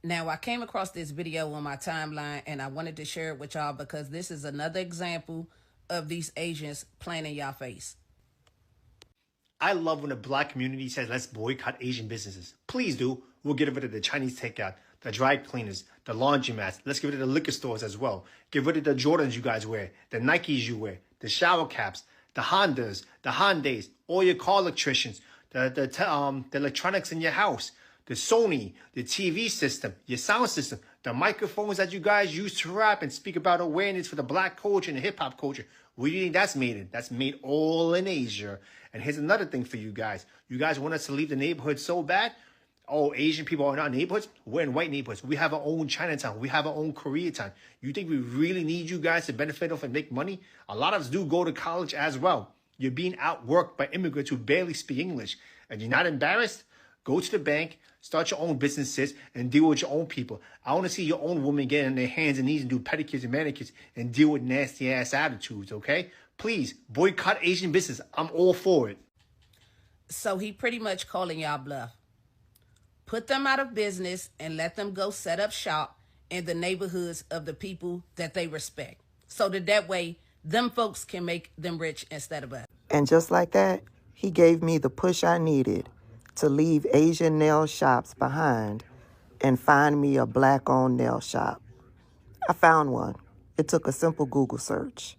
Now, I came across this video on my timeline and I wanted to share it with y'all because this is another example of these Asians playing in y'all face. I love when the black community says, let's boycott Asian businesses. Please do. We'll get rid of the Chinese takeout, the dry cleaners, the laundromats. Let's get rid of the liquor stores as well. Get rid of the Jordans you guys wear, the Nikes you wear, the shower caps, the Hondas, the Hyundais, all your car electricians, the electronics in your house, the Sony, the TV system, your sound system, the microphones that you guys use to rap and speak about awareness for the black culture and the hip hop culture. Where do you think that's made in? That's made all in Asia. And here's another thing for you guys. You guys want us to leave the neighborhood so bad? Oh, Asian people are in our neighborhoods? We're in white neighborhoods. We have our own Chinatown. We have our own Koreatown. You think we really need you guys to benefit off and make money? A lot of us do go to college as well. You're being outworked by immigrants who barely speak English. And you're not embarrassed? Go to the bank, start your own businesses, and deal with your own people. I want to see your own women get on their hands and knees and do pedicures and manicures and deal with nasty ass attitudes, okay? Please, boycott Asian business. I'm all for it. So he pretty much calling y'all bluff. Put them out of business and let them go set up shop in the neighborhoods of the people that they respect. So that way, them folks can make them rich instead of us. And just like that, he gave me the push I needed to leave Asian nail shops behind and find me a black-owned nail shop. I found one. It took a simple Google search.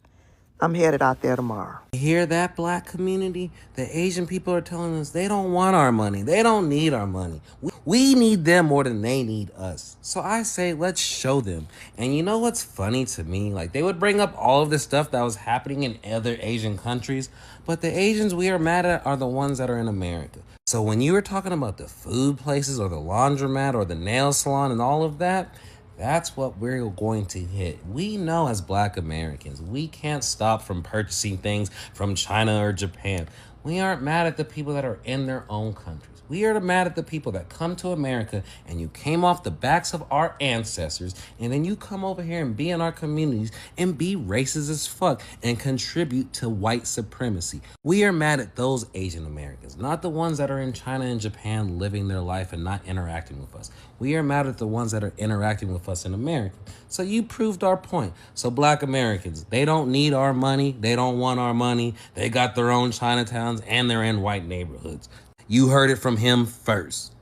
I'm headed out there tomorrow. Hear that, black community? The Asian people are telling us they don't want our money. They don't need our money. We need them more than they need us. So I say, let's show them. And you know what's funny to me? Like, they would bring up all of the stuff that was happening in other Asian countries, but the Asians we are mad at are the ones that are in America. So when you were talking about the food places or the laundromat or the nail salon and all of that, that's what we're going to hit. We know as black Americans, we can't stop from purchasing things from China or Japan. We aren't mad at the people that are in their own countries. We are mad at the people that come to America and you came off the backs of our ancestors and then you come over here and be in our communities and be racist as fuck and contribute to white supremacy. We are mad at those Asian Americans, not the ones that are in China and Japan living their life and not interacting with us. We are mad at the ones that are interacting with us in America. So you proved our point. So black Americans, they don't need our money. They don't want our money. They got their own Chinatowns and they're in white neighborhoods. You heard it from him first.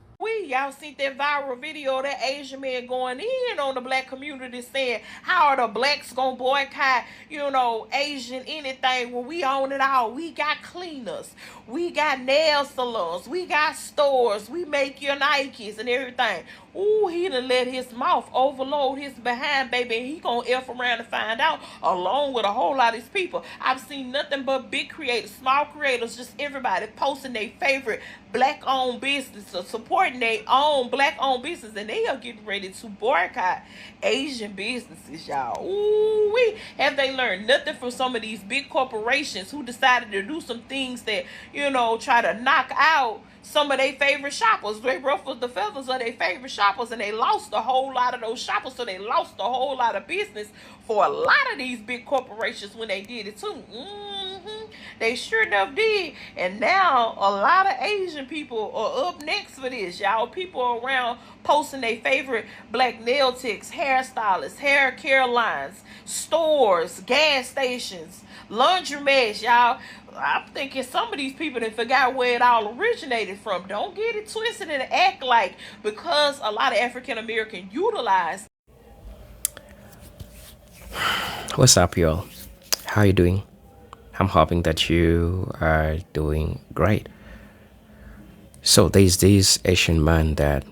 Y'all seen that viral video of that Asian man going in on the black community saying, how are the blacks gonna boycott, Asian anything when we own it all? We got cleaners, we got nail salons, we got stores, we make your Nikes and everything. Ooh, he done let his mouth overload his behind, baby, and he gonna F around and find out, along with a whole lot of these people. I've seen nothing but big creators, small creators, just everybody posting their favorite black-owned businesses, supporting their own black-owned business, and they are getting ready to boycott Asian businesses, y'all. Ooh, have they learned nothing from some of these big corporations who decided to do some things that, try to knock out some of their favorite shoppers? They ruffled the feathers of their favorite shoppers, and they lost a whole lot of those shoppers, so they lost a whole lot of business for a lot of these big corporations when they did it too. They sure enough did. And now a lot of Asian people are up next for this, y'all. People around posting their favorite black nail techs, hairstylists, hair care lines, stores, gas stations, laundromats, y'all. I'm thinking some of these people that forgot where it all originated from. Don't get it twisted and act like because a lot of African American utilize. What's up, y'all? How you doing? I'm hoping that you are doing great. So there's this Asian man that,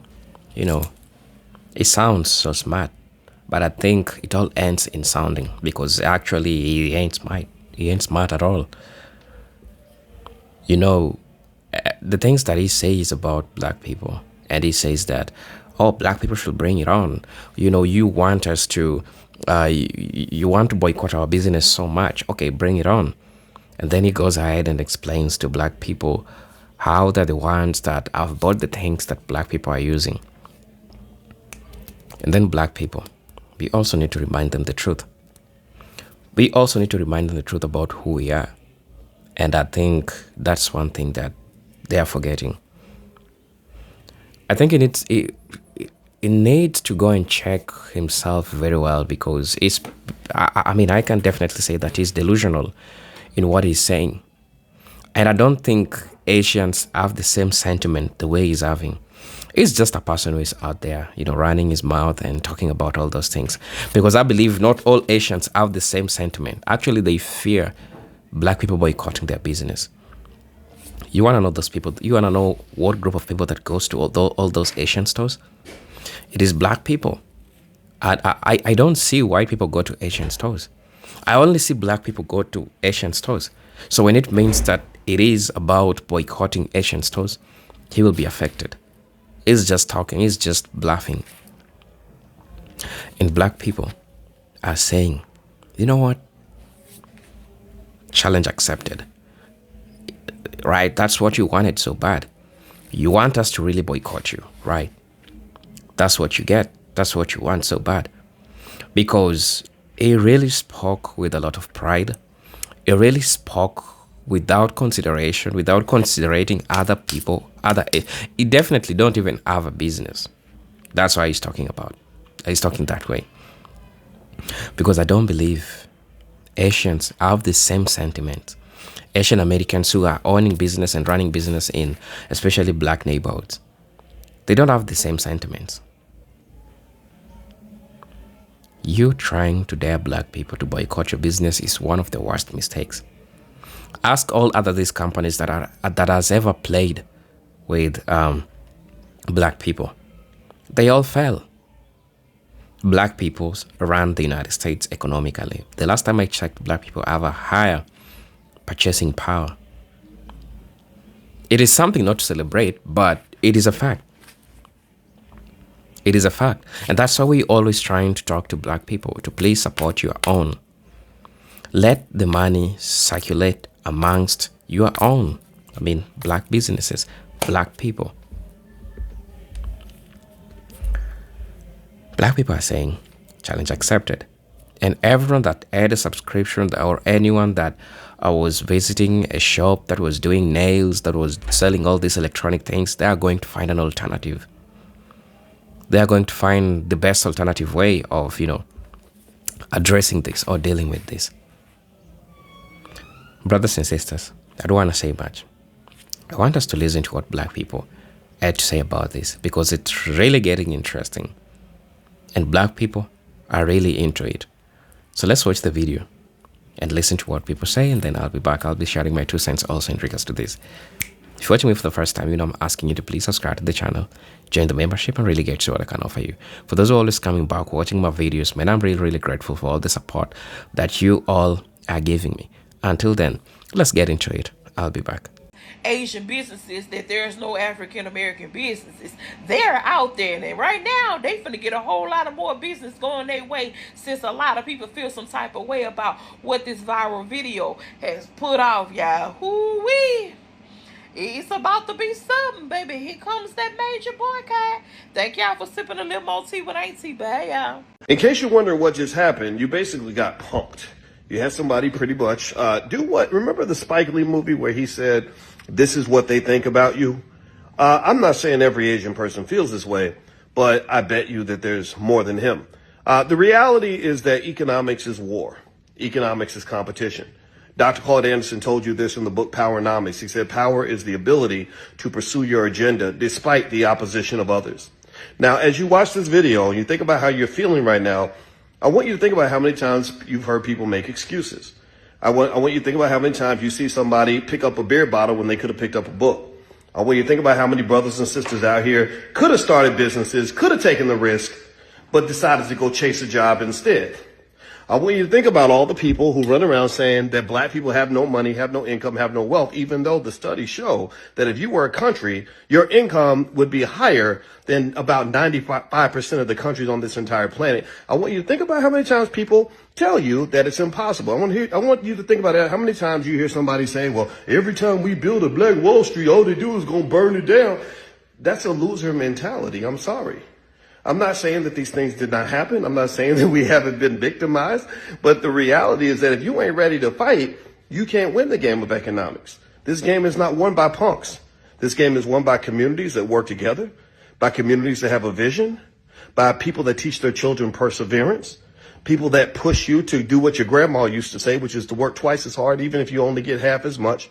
it sounds so smart, but I think it all ends in sounding because actually he ain't smart. He ain't smart at all. The things that he says about black people, and he says that, oh, black people should bring it on. You want us to, you want to boycott our business so much. Okay, bring it on. And then he goes ahead and explains to black people how they're the ones that have bought the things that black people are using. And then black people, we also need to remind them the truth. We also need to remind them the truth about who we are. And I think that's one thing that they are forgetting. I think it he needs to go and check himself very well, because I mean, I can definitely say that he's delusional in what he's saying. And I don't think Asians have the same sentiment the way he's having. He's just a person who is out there, running his mouth and talking about all those things. Because I believe not all Asians have the same sentiment. Actually, they fear black people boycotting their business. You want to know those people? You want to know what group of people that goes to all those Asian stores? It is black people. I don't see white people go to Asian stores. I only see black people go to Asian stores. So when it means that it is about boycotting Asian stores, he will be affected. He's just talking. He's just bluffing. And black people are saying, you know what? Challenge accepted. Right? That's what you wanted so bad. You want us to really boycott you, right? That's what you get. That's what you want so bad. Because he really spoke with a lot of pride. He really spoke without consideration, without considering other people. He definitely don't even have a business. That's why he's talking about. He's talking that way. Because I don't believe Asians have the same sentiment. Asian Americans who are owning business and running business in especially black neighborhoods, they don't have the same sentiments. You trying to dare black people to boycott your business is one of the worst mistakes. Ask all other these companies that has ever played with black people. They all fail. Black people run the United States economically. The last time I checked, black people have a higher purchasing power. It is something not to celebrate, but it is a fact. It is a fact. And that's why we always trying to talk to black people to please support your own. Let the money circulate amongst your own. I mean, black businesses, black people. Black people are saying, challenge accepted. And everyone that had a subscription or anyone that was visiting a shop that was doing nails, that was selling all these electronic things, they are going to find an alternative. They are going to find the best alternative way of, addressing this or dealing with this. Brothers and sisters, I don't want to say much. I want us to listen to what black people had to say about this, because it's really getting interesting. And black people are really into it. So let's watch the video and listen to what people say, and then I'll be back. I'll be sharing my 2 cents also in regards to this. If you're watching me for the first time, I'm asking you to please subscribe to the channel, join the membership, and really get to what I can offer you. For those who are always coming back, watching my videos, man, I'm really, really grateful for all the support that you all are giving me. Until then, let's get into it. I'll be back. Asian businesses, that there's no African American businesses. They're out there, and right now they finna get a whole lot of more business going their way, since a lot of people feel some type of way about what this viral video has put off, y'all. Hoo-wee! It's about to be something, baby. Here comes that major boycott. Thank y'all for sipping a little more tea with Auntie. Bye, y'all. In case you're wondering what just happened, you basically got punked. You had somebody pretty much do what? Remember the Spike Lee movie where he said, "This is what they think about you"? I'm not saying every Asian person feels this way, but I bet you that there's more than him. The reality is that economics is war. Economics is competition. Dr. Claude Anderson told you this in the book Powernomics. He said power is the ability to pursue your agenda despite the opposition of others. Now, as you watch this video and you think about how you're feeling right now, I want you to think about how many times you've heard people make excuses. I want you to think about how many times you see somebody pick up a beer bottle when they could have picked up a book. I want you to think about how many brothers and sisters out here could have started businesses, could have taken the risk, but decided to go chase a job instead. I want you to think about all the people who run around saying that black people have no money, have no income, have no wealth, even though the studies show that if you were a country, your income would be higher than about 95% of the countries on this entire planet. I want you to think about how many times people tell you that it's impossible. I want you to think about that. How many times you hear somebody saying, well, every time we build a black Wall Street, all they do is go burn it down. That's a loser mentality. I'm sorry. I'm not saying that these things did not happen. I'm not saying that we haven't been victimized. But the reality is that if you ain't ready to fight, you can't win the game of economics. This game is not won by punks. This game is won by communities that work together, by communities that have a vision, by people that teach their children perseverance, people that push you to do what your grandma used to say, which is to work twice as hard, even if you only get half as much.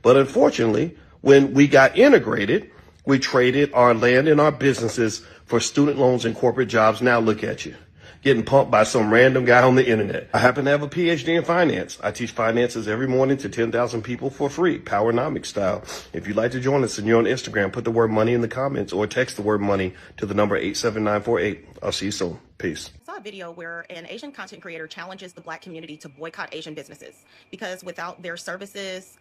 But unfortunately, when we got integrated, we traded our land and our businesses for student loans and corporate jobs. Now look at you, getting pumped by some random guy on the internet. I happen to have a PhD in finance. I teach finances every morning to 10,000 people for free, Powernomics style. If you'd like to join us and you're on Instagram, put the word money in the comments or text the word money to the number 87948. I'll see you soon. Peace. I saw a video where an Asian content creator challenges the Black community to boycott Asian businesses because without their services,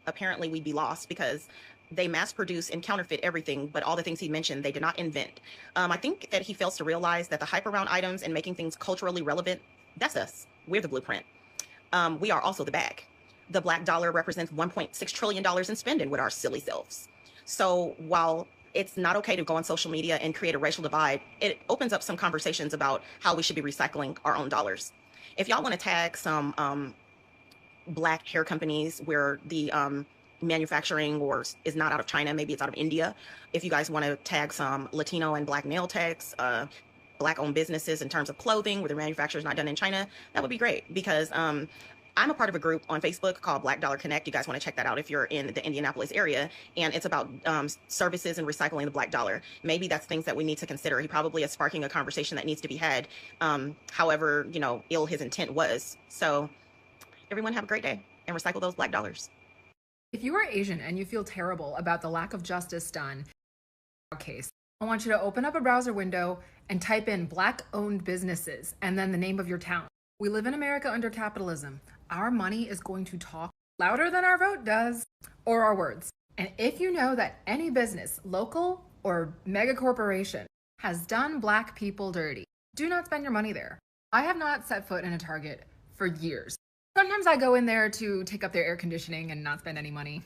apparently we'd be lost because they mass produce and counterfeit everything, but all the things he mentioned, they did not invent. I think that he fails to realize that the hype around items and making things culturally relevant, that's us. We're the blueprint. We are also the bag. The Black dollar represents $1.6 trillion in spending with our silly selves. So while it's not okay to go on social media and create a racial divide, it opens up some conversations about how we should be recycling our own dollars. If y'all want to tag some Black hair companies where the manufacturing or is not out of China, maybe it's out of India. If you guys want to tag some Latino and Black nail tags, Black owned businesses in terms of clothing where the manufacturer is not done in China, that would be great because I'm a part of a group on Facebook called Black Dollar Connect. You guys want to check that out if you're in the Indianapolis area. And it's about services and recycling the Black dollar. Maybe that's things that we need to consider. He probably is sparking a conversation that needs to be had. However, ill his intent was. So everyone have a great day and recycle those Black dollars. If you are Asian and you feel terrible about the lack of justice done in the case, I want you to open up a browser window and type in Black-owned businesses and then the name of your town. We live in America under capitalism. Our money is going to talk louder than our vote does, or our words. And if you know that any business, local or mega corporation, has done Black people dirty, do not spend your money there. I have not set foot in a Target for years. Sometimes I go in there to take up their air conditioning and not spend any money.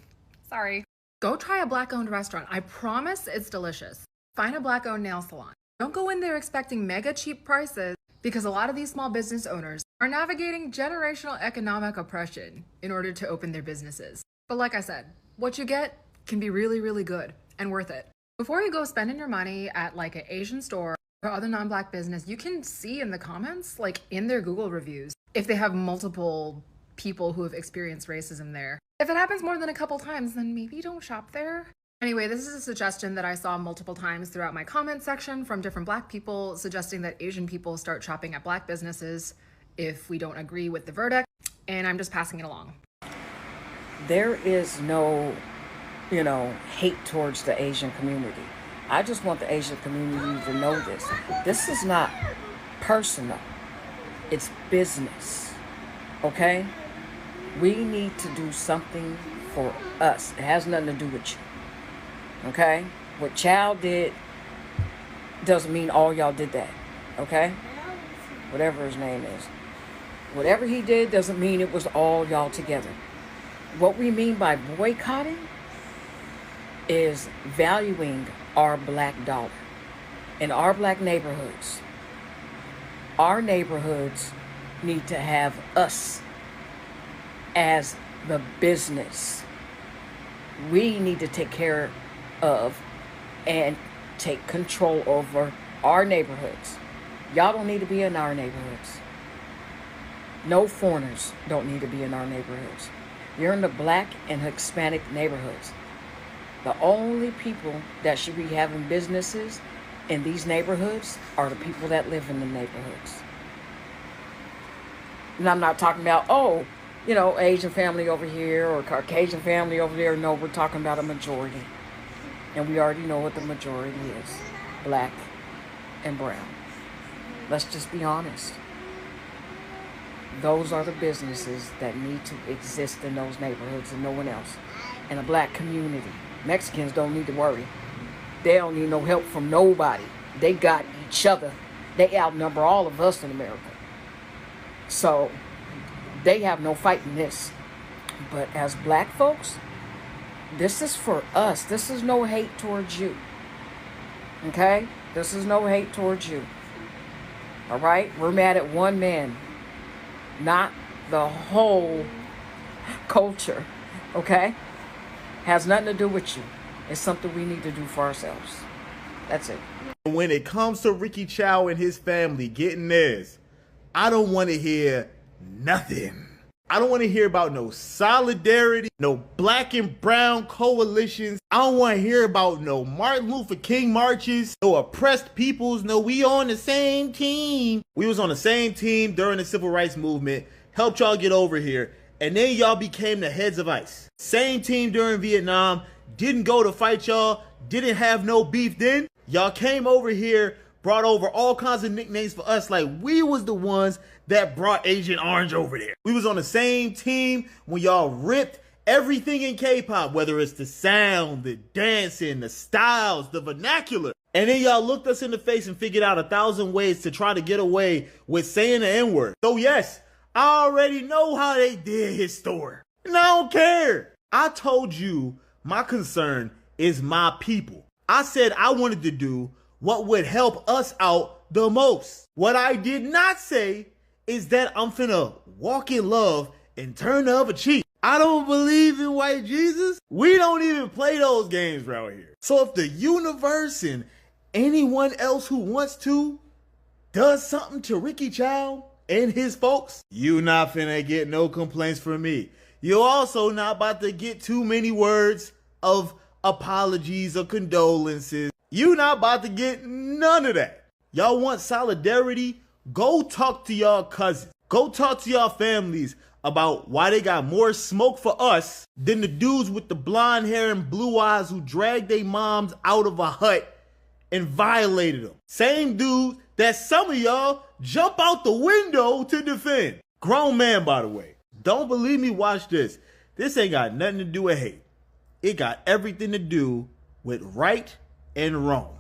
Sorry. Go try a Black-owned restaurant. I promise it's delicious. Find a Black-owned nail salon. Don't go in there expecting mega cheap prices because a lot of these small business owners are navigating generational economic oppression in order to open their businesses. But like I said, what you get can be really, really good and worth it. Before you go spending your money at like an Asian store or other non-Black business, you can see in the comments, like in their Google reviews, if they have multiple people who have experienced racism there. If it happens more than a couple times, then maybe don't shop there. Anyway, this is a suggestion that I saw multiple times throughout my comment section from different Black people suggesting that Asian people start shopping at Black businesses if we don't agree with the verdict, and I'm just passing it along. There is no, hate towards the Asian community. I just want the Asian community to know this. This is not personal. It's business, okay? We need to do something for us. It has nothing to do with you, okay? What Child did doesn't mean all y'all did that, okay? Whatever his name is. Whatever he did doesn't mean it was all y'all together. What we mean by boycotting is valuing our Black dollar in our Black neighborhoods. Our neighborhoods need to have us as the business. We need to take care of and take control over our neighborhoods. Y'all don't need to be in our neighborhoods. No foreigners don't need to be in our neighborhoods. You're in the Black and Hispanic neighborhoods. The only people that should be having businesses in these neighborhoods are the people that live in the neighborhoods. And I'm not talking about, Asian family over here or Caucasian family over there. No, we're talking about a majority. And we already know what the majority is. Black and brown. Let's just be honest. Those are the businesses that need to exist in those neighborhoods and no one else. And a Black community. Mexicans don't need to worry. They don't need no help from nobody. They got each other. They outnumber all of us in America. So they have no fight in this. But as Black folks, this is for us. This is no hate towards you. Okay? This is no hate towards you. All right? We're mad at one man, not the whole culture. Okay? Has nothing to do with you. It's something we need to do for ourselves. That's it. When it comes to Ricky Chow and his family getting theirs, I don't want to hear nothing. I don't want to hear about no solidarity, no black and brown coalitions. I don't want to hear about no Martin Luther King marches, no oppressed peoples. No, we on the same team. We was on the same team during the civil rights movement, helped y'all get over here, and then y'all became the heads of ICE. Same team during Vietnam, didn't go to fight y'all, didn't have no beef then. Y'all came over here, brought over all kinds of nicknames for us, like we was the ones that brought Agent Orange over there. We was on the same team when y'all ripped everything in K-pop, whether it's the sound, the dancing, the styles, the vernacular. And then y'all looked us in the face and figured out 1,000 ways to try to get away with saying the N-word. So yes, I already know how they did his story. And I don't care. I told you my concern is my people. I said I wanted to do what would help us out the most. What I did not say is that I'm finna walk in love and turn the other cheek. I don't believe in white Jesus. We don't even play those games around here. So if the universe and anyone else who wants to does something to Ricky Chow and his folks, you not finna get no complaints from me. You're also not about to get too many words of apologies or condolences. You not about to get none of that. Y'all want solidarity? Go talk to y'all cousins. Go talk to y'all families about why they got more smoke for us than the dudes with the blonde hair and blue eyes who dragged their moms out of a hut and violated them. Same dude that some of y'all jump out the window to defend. Grown man, by the way. Don't believe me? Watch this. This ain't got nothing to do with hate. It got everything to do with right and wrong.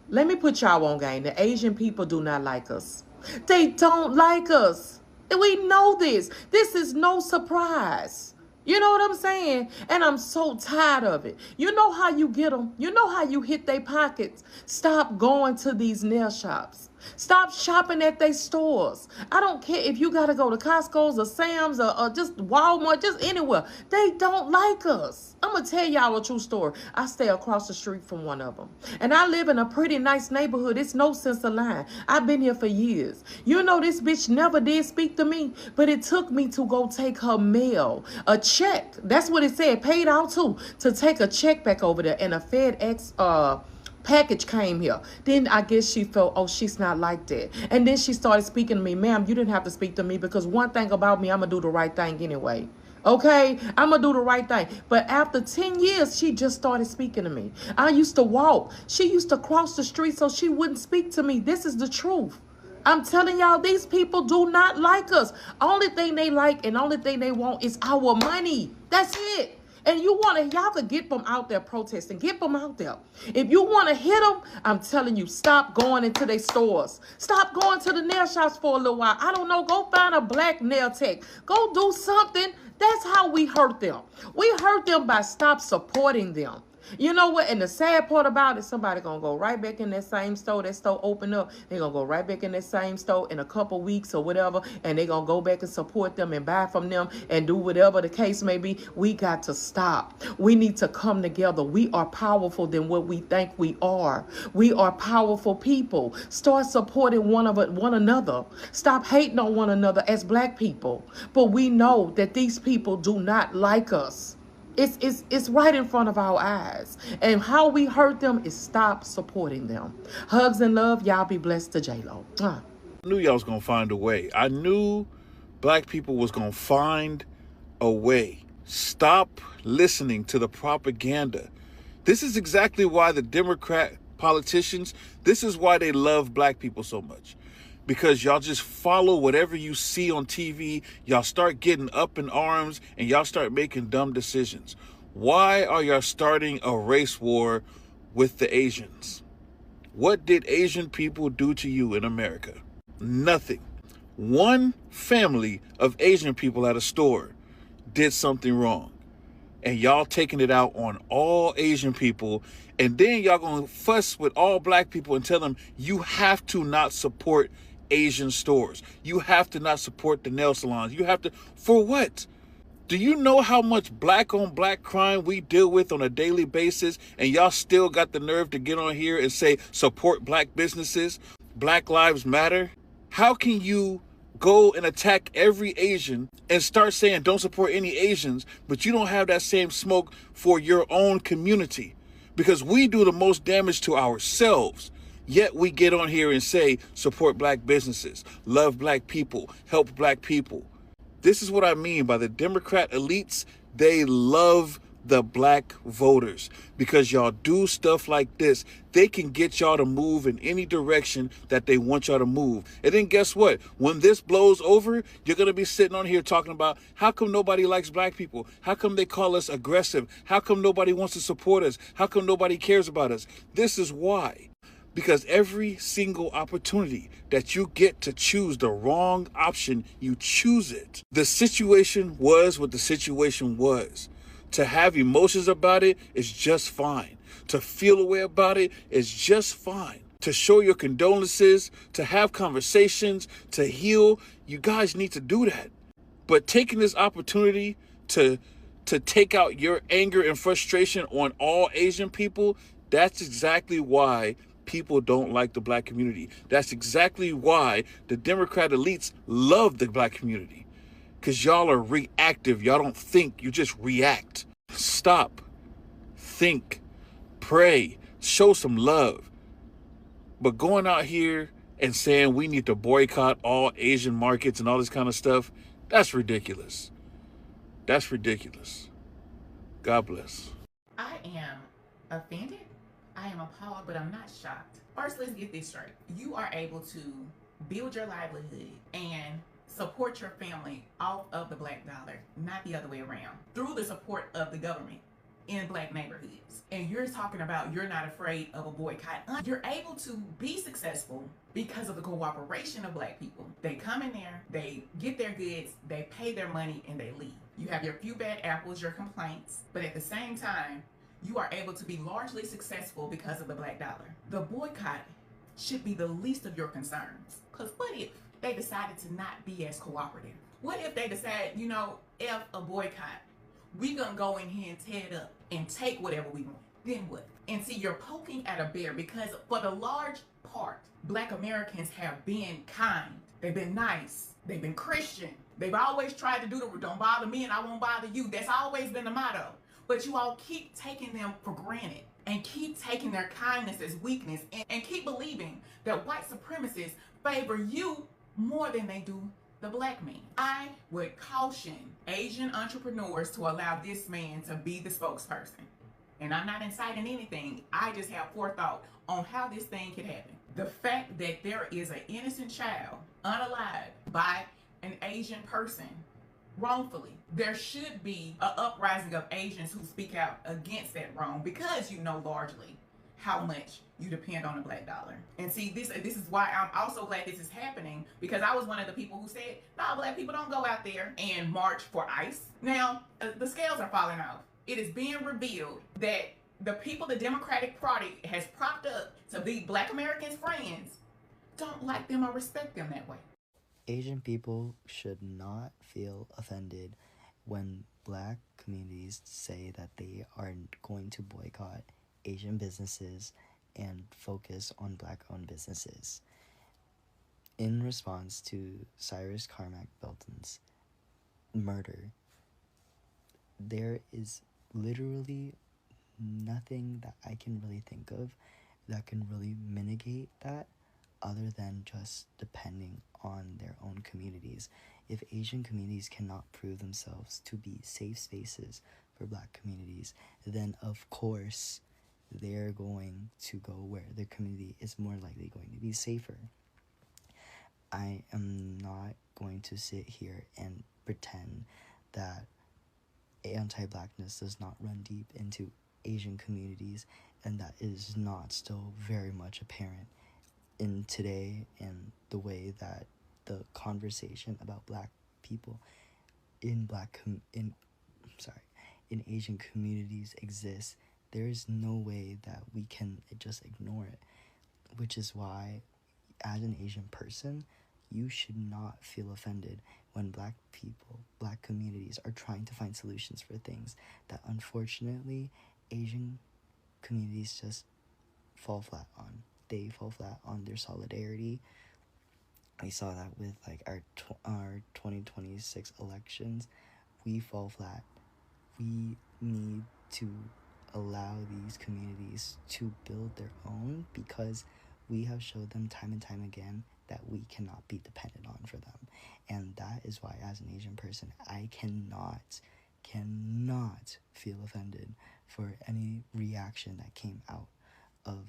Let me put y'all on game. The Asian people do not like us. They don't like us. We know this. This is no surprise. You know what I'm saying? And I'm so tired of it. You know how you get them. You know how you hit their pockets. Stop going to these nail shops. Stop shopping at their stores. I don't care if you got to go to Costco's or Sam's or just Walmart, just anywhere. They don't like us. I'm going to tell y'all a true story. I stay across the street from one of them. And I live in a pretty nice neighborhood. It's no sense of lying. I've been here for years. You know, this bitch never did speak to me, but it took me to go take her mail, a check. That's what it said, paid out to take a check back over there. And a FedEx package came here. Then I guess she felt, oh, she's not like that. And then she started speaking to me. Ma'am, you didn't have to speak to me because one thing about me, I'm going to do the right thing anyway. Okay, I'm going to do the right thing. But after 10 years, she just started speaking to me. I used to walk. She used to cross the street so she wouldn't speak to me. This is the truth. I'm telling y'all, these people do not like us. Only thing they like and only thing they want is our money. That's it. And you want to, y'all could get them out there protesting. Get them out there. If you want to hit them, I'm telling you, stop going into their stores. Stop going to the nail shops for a little while. I don't know, go find a black nail tech. Go do something. That's how we hurt them. We hurt them by stop supporting them. You know what? And the sad part about it, somebody gonna go right back in that same store. That store open up. They're gonna go right back in that same store in a couple weeks or whatever. And they're gonna go back and support them and buy from them and do whatever the case may be. We got to stop. We need to come together. We are powerful than what we think we are. We are powerful people. Start supporting one another. Stop hating on one another as black people. But we know that these people do not like us. It's right in front of our eyes. And how we hurt them is stop supporting them. Hugs and love. Y'all be blessed to J-Lo. I knew y'all was going to find a way. I knew black people was going to find a way. Stop listening to the propaganda. This is exactly why the Democrat politicians, this is why they love black people so much. Because y'all just follow whatever you see on TV. Y'all start getting up in arms and y'all start making dumb decisions. Why are y'all starting a race war with the Asians? What did Asian people do to you in America? Nothing. One family of Asian people at a store did something wrong. And y'all taking it out on all Asian people. And then y'all gonna fuss with all black people and tell them you have to not support Asian stores. You have to not support the nail salons. You have to, for what? Do you know how much black on black crime we deal with on a daily basis, and y'all still got the nerve to get on here and say support black businesses, Black Lives Matter? How can you go and attack every Asian and start saying don't support any Asians, but you don't have that same smoke for your own community? Because we do the most damage to ourselves. Yet we get on here and say support black businesses, love black people, help black people. This is what I mean by the Democrat elites. They love the black voters because y'all do stuff like this. They can get y'all to move in any direction that they want y'all to move. And then guess what? When this blows over, you're going to be sitting on here talking about how come nobody likes black people? How come they call us aggressive? How come nobody wants to support us? How come nobody cares about us? This is why. Because every single opportunity that you get to choose the wrong option, you choose it. The situation was what the situation was. To have emotions about it is just fine. To feel a way about it is just fine. To show your condolences, to have conversations, to heal, you guys need to do that. But taking this opportunity to take out your anger and frustration on all Asian people, that's exactly why people don't like the black community. That's exactly why the Democrat elites love the black community. Because y'all are reactive. Y'all don't think, you just react. Stop, think, pray, show some love. But going out here and saying we need to boycott all Asian markets and all this kind of stuff, that's ridiculous. That's ridiculous. God bless. I am offended. I am appalled, but I'm not shocked. First, let's get this straight. You are able to build your livelihood and support your family off of the black dollar, not the other way around, through the support of the government in black neighborhoods. And you're talking about you're not afraid of a boycott. You're able to be successful because of the cooperation of black people. They come in there, they get their goods, they pay their money, and they leave. You have your few bad apples, your complaints, but at the same time, you are able to be largely successful because of the black dollar. The boycott should be the least of your concerns. Because what if they decided to not be as cooperative? What if they decide, F a boycott, we gonna go in here and tear it up and take whatever we want? Then what? And see, you're poking at a bear because for the large part, black Americans have been kind. They've been nice. They've been Christian. They've always tried to do the don't bother me and I won't bother you. That's always been the motto. But you all keep taking them for granted and keep taking their kindness as weakness and keep believing that white supremacists favor you more than they do the black man. I would caution Asian entrepreneurs to allow this man to be the spokesperson. And I'm not inciting anything. I just have forethought on how this thing could happen. The fact that there is an innocent child unalived by an Asian person wrongfully, there should be an uprising of Asians who speak out against that wrong because you know largely how much you depend on the black dollar. And see, this is why I'm also glad this is happening, because I was one of the people who said, no, black people don't go out there and march for ICE. Now, the scales are falling off. It is being revealed that the people the Democratic Party has propped up to be black Americans' friends don't like them or respect them that way. Asian people should not feel offended when black communities say that they are going to boycott Asian businesses and focus on black-owned businesses. In response to Cyrus Carmack Belton's murder, there is literally nothing that I can really think of that can really mitigate that other than just depending on their own communities. If Asian communities cannot prove themselves to be safe spaces for black communities, then of course they're going to go where their community is more likely going to be safer. I am not going to sit here and pretend that anti-blackness does not run deep into Asian communities and that is not still very much apparent in today and the way that the conversation about black people in in Asian communities exists. There is no way that we can just ignore it, which is why as an Asian person, you should not feel offended when black people, black communities are trying to find solutions for things that unfortunately Asian communities just fall flat on. They fall flat on their solidarity. We saw that with like our 2026 elections. We fall flat. We need to allow these communities to build their own, because we have showed them time and time again that we cannot be dependent on for them. And that is why, as an Asian person, I cannot feel offended for any reaction that came out of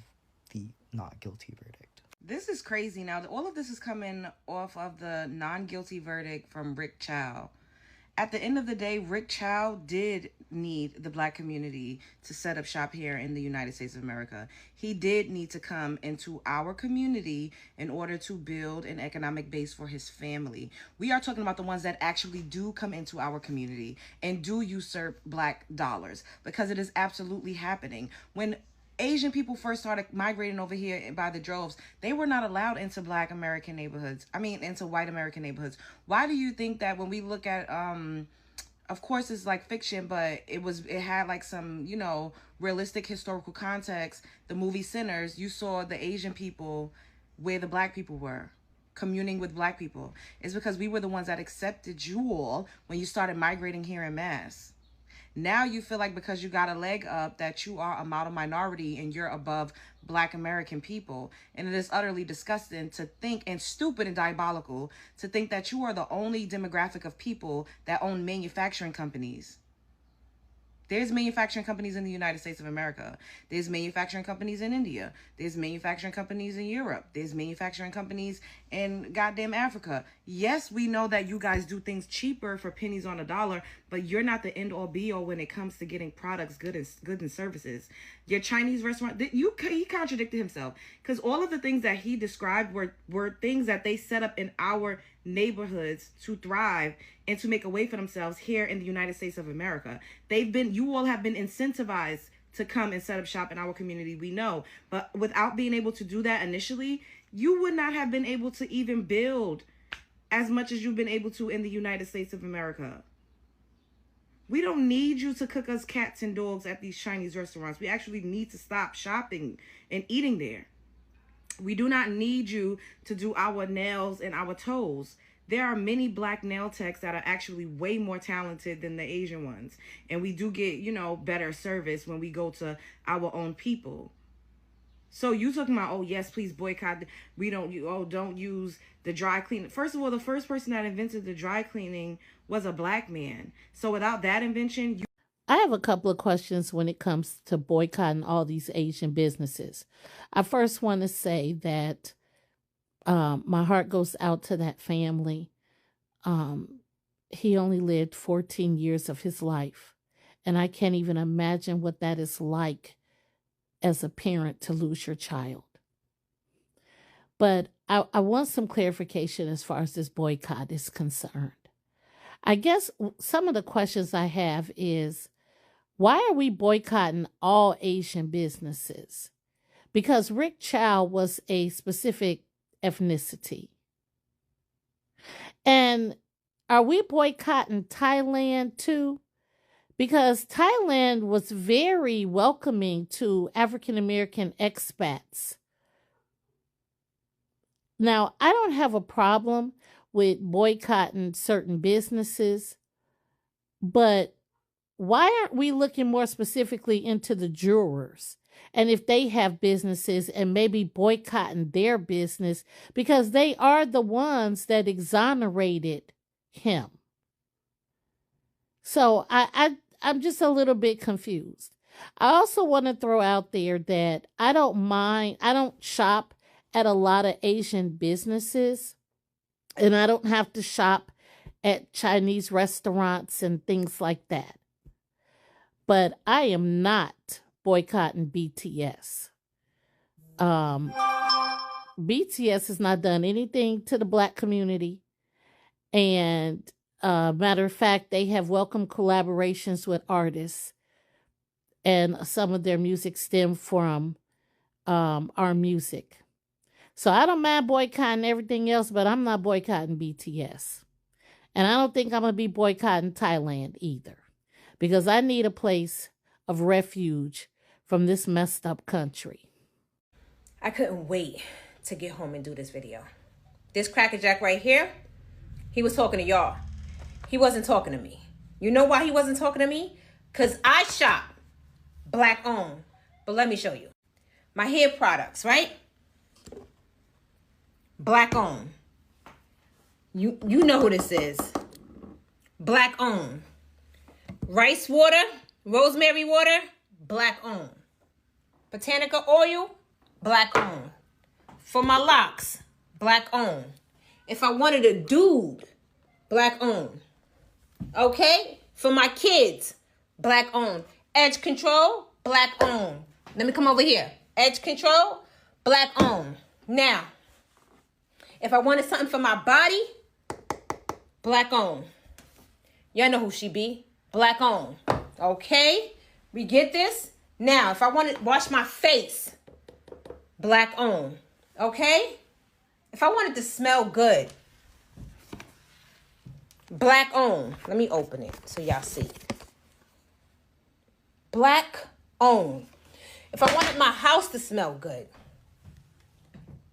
the not guilty verdict. This is crazy. Now, all of this is coming off of the non-guilty verdict from Rick Chow. At the end of the day, Rick Chow did need the black community to set up shop here in the United States of America. He did need to come into our community in order to build an economic base for his family. We are talking about the ones that actually do come into our community and do usurp black dollars, because it is absolutely happening. When Asian people first started migrating over here by the droves, they were not allowed into black American neighborhoods. I mean, into white American neighborhoods. Why do you think that when we look at, of course it's like fiction, but it had like some, realistic historical context. The movie Sinners, you saw the Asian people where the black people were, communing with black people. It's because we were the ones that accepted you all when you started migrating here en masse. Now you feel like because you got a leg up that you are a model minority and you're above black American people. And it is utterly disgusting to think, and stupid and diabolical to think that you are the only demographic of people that own manufacturing companies. There's manufacturing companies in the United States of America. There's manufacturing companies in India. There's manufacturing companies in Europe. There's manufacturing companies in goddamn Africa. Yes, we know that you guys do things cheaper for pennies on a dollar, but you're not the end all be all when it comes to getting products, goods and services. Your Chinese restaurant, he contradicted himself, because all of the things that he described were things that they set up in our neighborhoods to thrive and to make a way for themselves here in the United States of America. You all have been incentivized to come and set up shop in our community, we know. But without being able to do that initially, you would not have been able to even build as much as you've been able to in the United States of America. We don't need you to cook us cats and dogs at these Chinese restaurants. We actually need to stop shopping and eating there. We do not need you to do our nails and our toes. There are many black nail techs that are actually way more talented than the Asian ones. And we do get, better service when we go to our own people. So you talking about, oh yes, please boycott. Don't use the dry cleaning. First of all, the first person that invented the dry cleaning was a black man. So without that invention, I have a couple of questions when it comes to boycotting all these Asian businesses. I first want to say that my heart goes out to that family. He only lived 14 years of his life, and I can't even imagine what that is like as a parent to lose your child. But I want some clarification as far as this boycott is concerned. I guess some of the questions I have is, why are we boycotting all Asian businesses? Because Rick Chow was a specific ethnicity. And are we boycotting Thailand too? Because Thailand was very welcoming to African American expats. Now, I don't have a problem with boycotting certain businesses, but why aren't we looking more specifically into the jurors and if they have businesses and maybe boycotting their business, because they are the ones that exonerated him? So I'm just a little bit confused. I also want to throw out there that I don't shop at a lot of Asian businesses, and I don't have to shop at Chinese restaurants and things like that. But I am not boycotting BTS. BTS has not done anything to the black community. And matter of fact, they have welcomed collaborations with artists, and some of their music stem from our music. So I don't mind boycotting everything else, but I'm not boycotting BTS. And I don't think I'm going to be boycotting Thailand either, because I need a place of refuge from this messed up country. I couldn't wait to get home and do this video. This Cracker Jack right here, he was talking to y'all. He wasn't talking to me. You know why he wasn't talking to me? Because I shop black owned. But let me show you. My hair products, right? Black owned. You know who this is. Black owned. Rice water, rosemary water, black owned. Botanica oil, black owned. For my locks, black owned. If I wanted a dude, black owned. Okay? For my kids, black owned. Edge control, black owned. Let me come over here. Edge control, black owned. Now, if I wanted something for my body, black owned. Y'all know who she be. Black owned. Okay? We get this? Now, if I want to wash my face, black owned. Okay? If I wanted to smell good, black owned. Let me open it so y'all see. Black owned. If I wanted my house to smell good,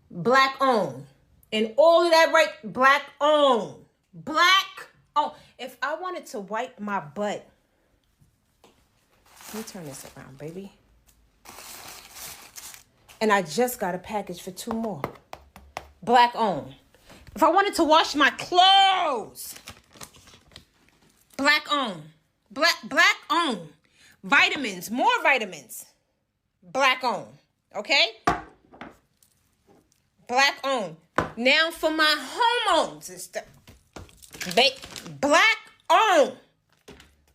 black owned. And all of that right, black owned. Black owned. If I wanted to wipe my butt, let me turn this around, baby. And I just got a package for 2 more. Black owned. If I wanted to wash my clothes, black owned. Black owned. Vitamins, more vitamins. Black owned. Okay? Black owned. Now for my hormones and stuff. Black owned.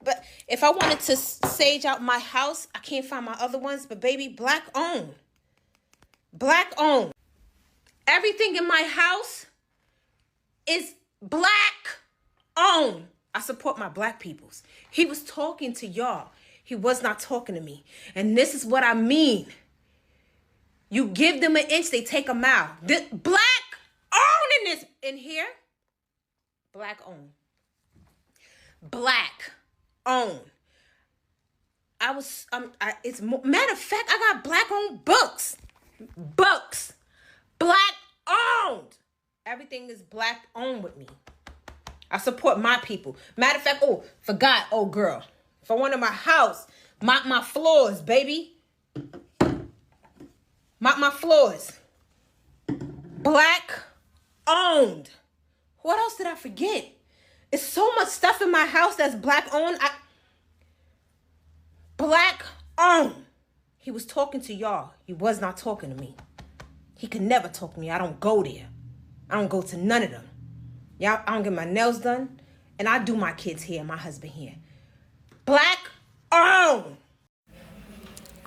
But if I wanted to sage out my house, I can't find my other ones, but baby, black owned. Black owned. Everything in my house is black owned. I support my black peoples. He was talking to y'all. He was not talking to me. And this is what I mean. You give them an inch, they take a mile. This black owned in here. Black owned. Black owned. It's matter of fact, I got black owned books. Books. Black owned. Everything is black owned with me. I support my people. Matter of fact, forgot, girl. If I wanted my house, mop my floors, baby. Mop my floors. Black owned. What else did I forget? It's so much stuff in my house that's black owned. Black owned. He was talking to y'all. He was not talking to me. He could never talk to me. I don't go there. I don't go to none of them. Y'all, I don't get my nails done. And I do my kids' hair, my husband hair. Black owned.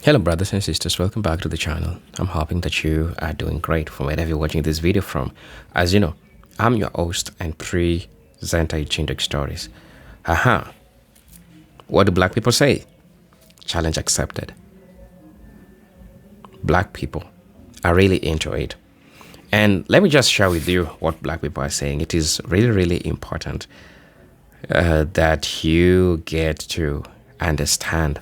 Hello brothers and sisters, welcome back to the channel. I'm hoping that you are doing great from wherever you're watching this video from. As you know, I'm your host and presenter Chindic Stories. What do black people say? Challenge accepted. Black people are really into it. And let me just share with you what black people are saying. It is really, really important that you get to understand.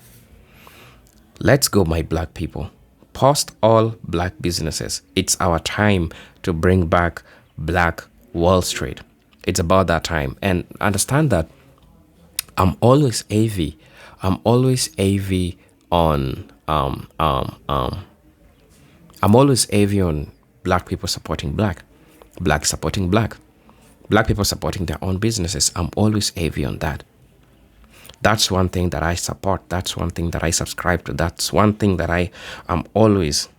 Let's go, my black people. Post all black businesses. It's our time to bring back Black Wall Street. It's about that time. And understand that I'm always AV. I'm always AV on I'm always AV on black people supporting black supporting black people supporting their own businesses. I'm always AV on that. That's one thing that I support. That's one thing that I subscribe to. That's one thing that I am always.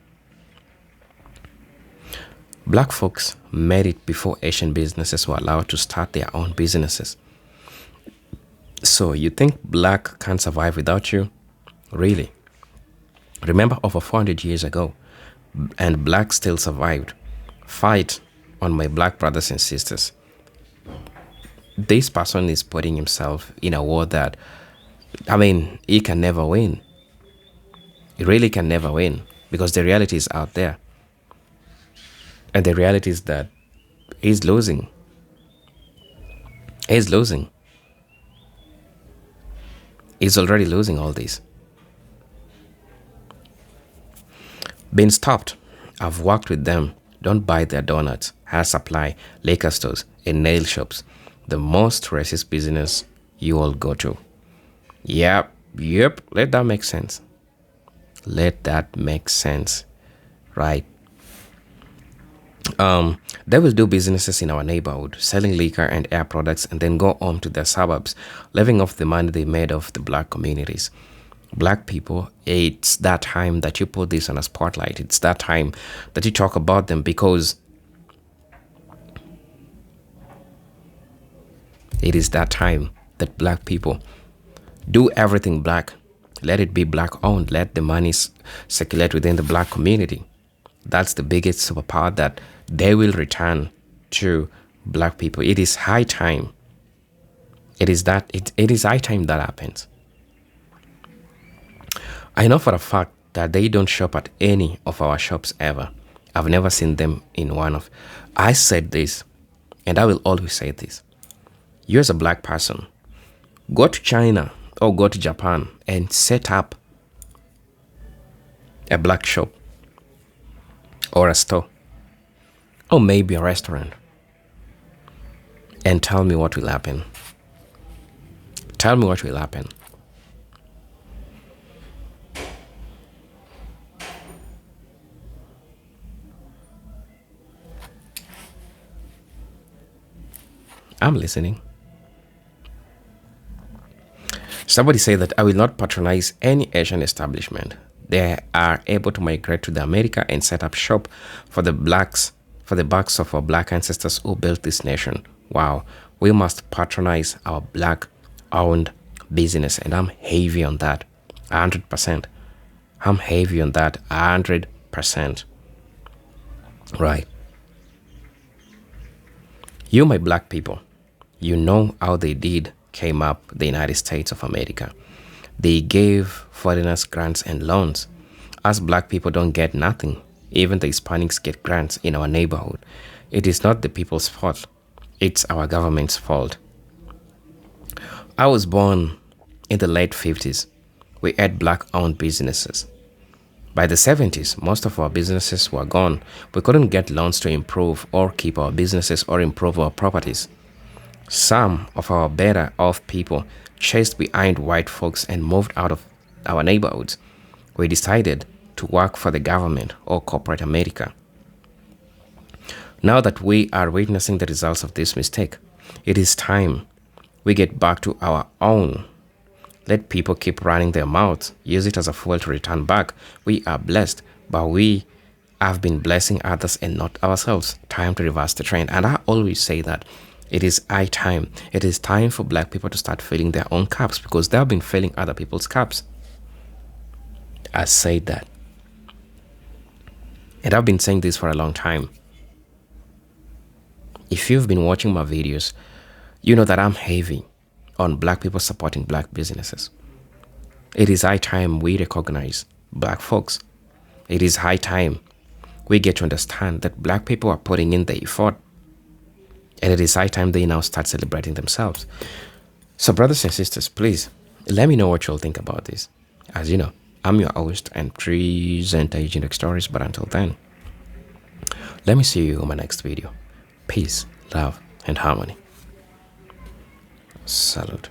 Black folks made it before Asian businesses were allowed to start their own businesses. So you think black can't survive without you? Really? Remember over 400 years ago, and black still survived. Fight on my black brothers and sisters. This person is putting himself in a war that, he can never win. He really can never win because the reality is out there. And the reality is that he's losing. He's losing. He's already losing all this. Been stopped. I've worked with them. Don't buy their donuts, hair supply, liquor stores, and nail shops. The most racist business you all go to. Yep. Let that make sense. Let that make sense. Right. They will do businesses in our neighborhood, selling liquor and air products, and then go home to their suburbs, living off the money they made off the black communities. Black people, it's that time that you put this on a spotlight. It's that time that you talk about them, because it is that time that black people do everything black. Let it be black owned. Let the money circulate within the black community. That's the biggest superpower that they will return to black people. It is high time. It is high time that happens. I know for a fact that they don't shop at any of our shops ever. I've never seen them in one of. I said this, and I will always say this. You as a black person, go to China or go to Japan and set up a black shop or a store or maybe a restaurant, and tell me what will happen. Tell me what will happen. I'm listening. Somebody said that I will not patronize any Asian establishment. They are able to migrate to the America and set up shop for the backs of our black ancestors who built this nation. Wow, we must patronize our black-owned business, and I'm heavy on that, 100%. I'm heavy on that, 100%. Right. You, my black people, you know how they came up the United States of America. They gave foreigners grants and loans. Us black people don't get nothing. Even the Hispanics get grants in our neighborhood. It is not the people's fault. It's our government's fault. I was born in the late 50s. We had black-owned businesses. By the 70s, most of our businesses were gone. We couldn't get loans to improve or keep our businesses or improve our properties. Some of our better off people chased behind white folks and moved out of our neighborhoods. We decided to work for the government or corporate America. Now that we are witnessing the results of this mistake, it is time we get back to our own. Let people keep running their mouths, use it as a fuel to return back. We are blessed, but we have been blessing others and not ourselves. Time to reverse the trend. And I always say that it is high time. It is time for black people to start filling their own cups, because they have been filling other people's cups. I said that. And I've been saying this for a long time. If you've been watching my videos, you know that I'm heavy on black people supporting black businesses. It is high time we recognize black folks. It is high time we get to understand that black people are putting in the effort. And it is high time they now start celebrating themselves. So brothers and sisters, please, let me know what you'll think about this. As you know, I'm your host and presenter, Agent Stories. But until then, let me see you in my next video. Peace, love, and harmony. Salute.